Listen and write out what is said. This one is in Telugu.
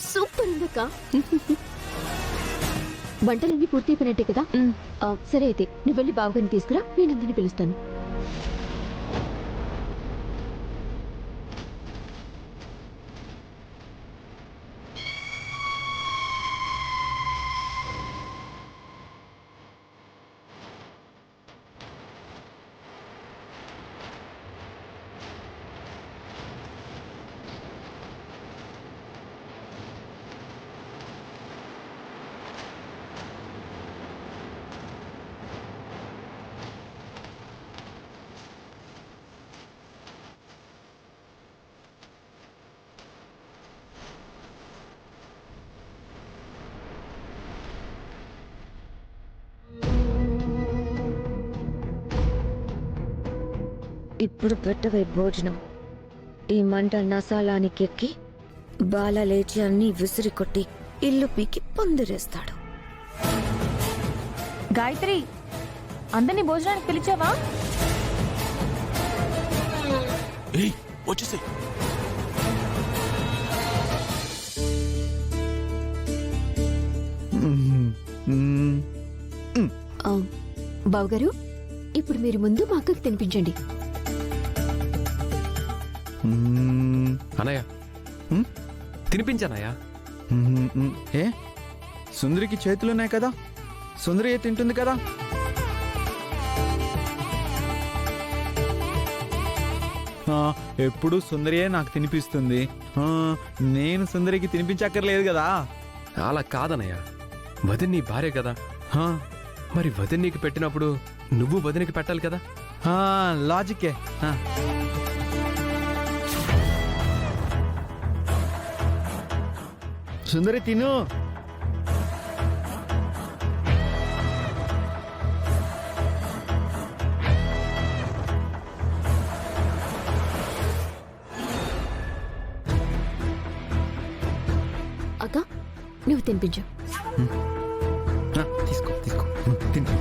సూపర్ ఉందక్క. వంటలన్నీ పూర్తి అయిపోయినట్టే కదా? సరే అయితే నువ్వు వెళ్ళి బావగారిని తీసుకురా, నేనందరినీ పిలుస్తాను. ఇప్పుడు పెట్టవే భోజనం. ఈ మంట నసాలానికి ఎక్కి బాల లేచి అన్ని విసిరి కొట్టి ఇల్లు పీకి పందిరేస్తాడు. గాయత్రి, అందరినీ భోజనానికి పిలిచావా? వచ్చేసి బావగారు, ఇప్పుడు మీరు ముందు మా అక్కకి తినిపించండి. అనయ్య, తినిపించానయ్యా. ఏ సుందరికి చేతులున్నాయి కదా, సుందరి తింటుంది కదా. ఎప్పుడు సుందరియే నాకు తినిపిస్తుంది, నేను సుందరికి తినిపించక్కర్లేదు కదా. అలా కాదనయ్య, వదిన నీ భార్య కదా. మరి వదిన నీకు పెట్టినప్పుడు నువ్వు వదినకి పెట్టాలి కదా. లాజికే. సుందరి తిను. అక్క, నువ్వు తినిపించు. తీసుకో తీసుకో తిను.